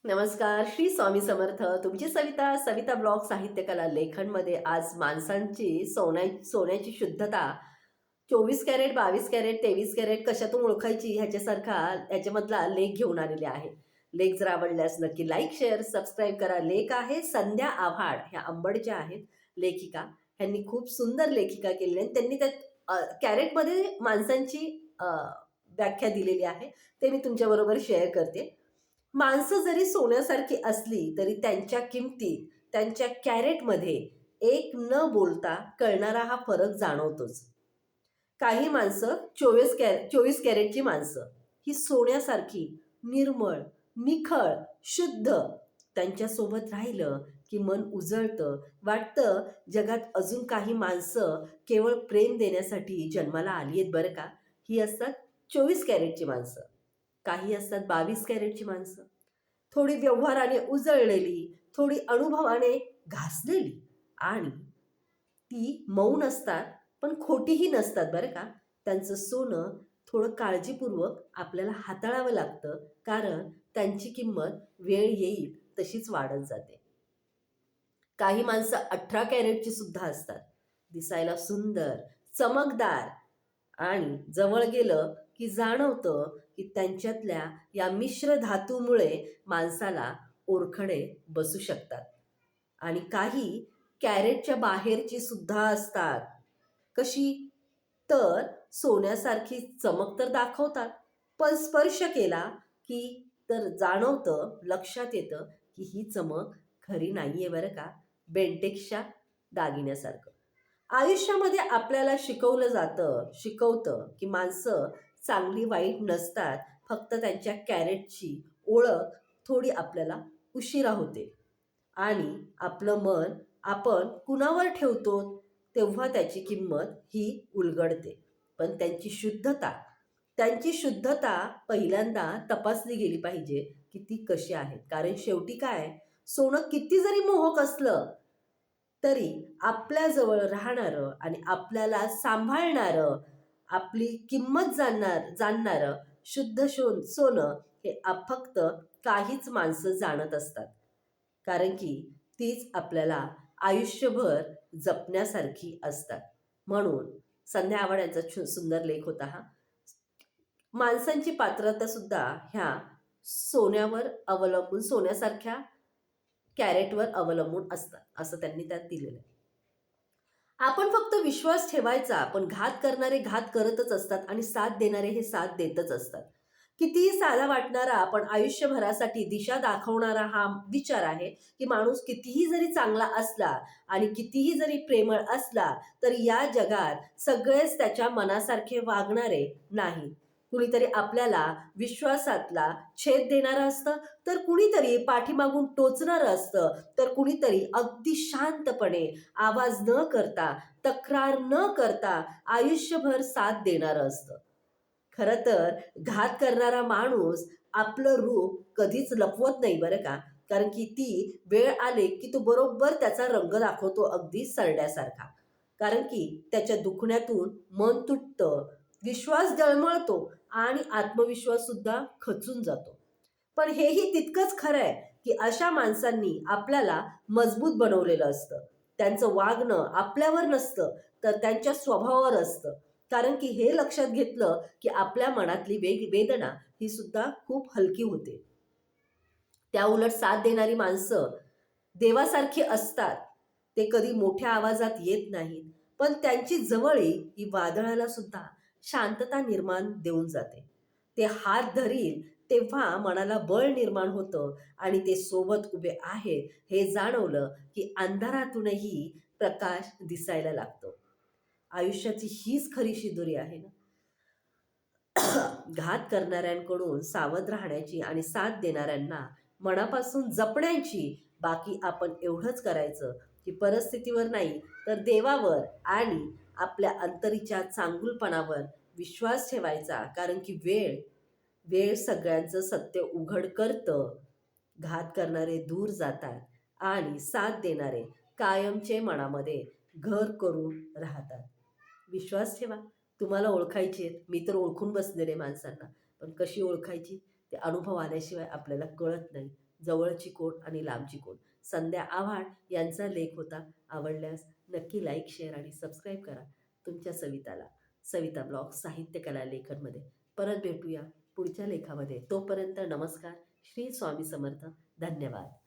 नमस्कार. श्री स्वामी समर्थ. तुमची सविता ब्लॉग साहित्य कला लेखनमध्ये आज माणसांची सोन्याची शुद्धता 24 कॅरेट, 22 कॅरेट, 23 कॅरेट कशातून ओळखायची ह्याच्यामधला लेख घेऊन आलेले आहे. लेख जर आवडल्यास नक्की लाईक, शेअर, सबस्क्राईब करा. लेख आहे संध्या आव्हाड, ह्या अंबडच्या आहेत लेखिका. ह्यांनी खूप सुंदर लेखिका केलेली आहे. त्यांनी त्यात कॅरेटमध्ये माणसांची व्याख्या दिलेली आहे. ते मी तुमच्याबरोबर शेअर करते. माणसं जरी सोन्यासारखी असली तरी त्यांच्या किमतीत, त्यांच्या कॅरेटमध्ये एक न बोलता कळणारा हा फरक जाणवतोच. काही माणसं 24 कॅरेटची माणसं ही सोन्यासारखी निर्मळ, निखळ, शुद्ध. त्यांच्यासोबत राहिलं की मन उजळतं. वाटतं जगात अजून काही माणसं केवळ प्रेम देण्यासाठी जन्माला आली आहेत बरं का. ही असतात 24 कॅरेटची माणसं. काही असतात 22 कॅरेटची माणसं. थोडी व्यवहाराने उजळलेली, थोडी अनुभवाने घासलेली आणि ती मौन असतात, पण खोटीही नसतात बरं का. त्यांचं सोनं थोडं काळजीपूर्वक आपल्याला हाताळावं लागतं, कारण त्यांची किंमत वेळ येईल तशीच वाढत जाते. काही माणसं 18 कॅरेटची सुद्धा असतात. दिसायला सुंदर, चमकदार आणि जवळ गेलं की जाणवतं की त्यांच्यातल्या या मिश्र धातूमुळे माणसाला ओरखडे बसू शकतात. आणि काही कॅरेटच्या बाहेरची सुद्धा असतात. कशी? तर सोन्यासारखी चमक तर दाखवतात, पण स्पर्श केला की तर जाणवतं, लक्षात येतं की ही चमक खरी नाहीये बरं का. बेंटेक्सच्या दागिन्यासारखं. आयुष्यामध्ये आपल्याला शिकवतं की माणसं चांगली वाईट नसतात. फक्त त्यांच्या कॅरेटची ओळख थोडी आपल्याला उशिरा होते. आणि आपलं मन आपण कुणावर ठेवतो तेव्हा त्याची किंमत ही उलगडते. पण त्यांची शुद्धता पहिल्यांदा तपासली गेली पाहिजे की ती कशी आहे. कारण शेवटी काय, सोनं किती जरी मोहक असलं तरी आपल्याजवळ राहणारं आणि आपल्याला सांभाळणारं, आपली किंमत जाणणारं शुद्ध सोनं हे फक्त काहीच माणसं जाणत असतात. कारण की तीच आपल्याला आयुष्यभर जपण्यासारखी असतात. म्हणून संध्या आव्हाड यांचा सुंदर लेख होता हा. माणसांची पात्रता सुद्धा ह्या सोन्यासारख्या कॅरेटवर अवलंबून असतात, असं त्यांनी त्यात दिलेलं आहे. आपण फक्त विश्वास ठेवायचा, पण घात करणारे घात करतच असतात आणि साथ देणारे हे साथ देतच असतात. कितीही साधा वाटणारा पण आयुष्यभरासाठी दिशा दाखवणारा हा विचार आहे की माणूस कितीही जरी चांगला असला आणि कितीही जरी प्रेमळ असला तरी या जगात सगळेच त्याच्या मनासारखे वागणारे नाही. कुणीतरी आपल्याला विश्वासातला छेद देणारं असतं, तर कुणीतरी पाठीमागून टोचणारं असतं, तर कुणीतरी अगदी शांतपणे आवाज न करता, तक्रार न करता आयुष्यभर साथ देणारं असतं. खरं तर घात करणारा माणूस आपलं रूप कधीच लपवत नाही बरं का. कारण की ती वेळ आली की तो बरोबर त्याचा रंग दाखवतो, अगदी सरड्यासारखा. कारण की त्याच्या दुखण्यातून मन तुटतं, विश्वास डळमळतो आणि आत्मविश्वास सुद्धा खचून जातो. पण हेही तितकंच खरं आहे की अशा माणसांनी आपल्याला मजबूत बनवलेलं असतं. त्यांचं वागणं आपल्यावर नसतं, तर त्यांच्या स्वभावावर असतं. कारण की हे लक्षात घेतलं की आपल्या मनातली वेदना ही सुद्धा खूप हलकी होते. त्याउलट साथ देणारी माणसं देवासारखी असतात. ते कधी मोठ्या आवाजात येत नाहीत, पण त्यांची जवळी ही वादळाला सुद्धा शांतता निर्माण देऊन जाते. ते हात धरील तेव्हा मनाला बळ निर्माण होतं आणि ते सोबत उभे आहेत हे जाणवलं की अंधारातूनही प्रकाश दिसायला लागतो. आयुष्याची हीच खरी शिदोरी आहे ना. घात करणाऱ्यांकडून सावध राहण्याची आणि साथ देणाऱ्यांना मनापासून जपण्याची. बाकी आपण एवढंच करायचं की परिस्थितीवर नाही तर देवावर आणि आपल्या अंतरीच्या चांगुलपणावर विश्वास ठेवायचा. कारण की वेळ वेळ सगळ्यांचं सत्य उघड करतं. घात करणारे दूर जातात आणि साथ देणारे कायमचे मनामध्ये घर करून राहतात. विश्वास ठेवा. तुम्हाला ओळखायची आहेत. मी तर ओळखून बसलेले माणसांना, पण कशी ओळखायची ते अनुभव आल्याशिवाय आपल्याला कळत नाही. जवळची कोण आणि लांबची कोण. संध्या आव्हाड यांचा लेख होता. आवडल्यास नक्की लाईक, शेअर आणि सबस्क्राईब करा तुमच्या सविताला. सविता ब्लॉग साहित्य कला लेखनमध्ये परत भेटूया पुढच्या लेखामध्ये. तोपर्यंत नमस्कार. श्री स्वामी समर्थ. धन्यवाद.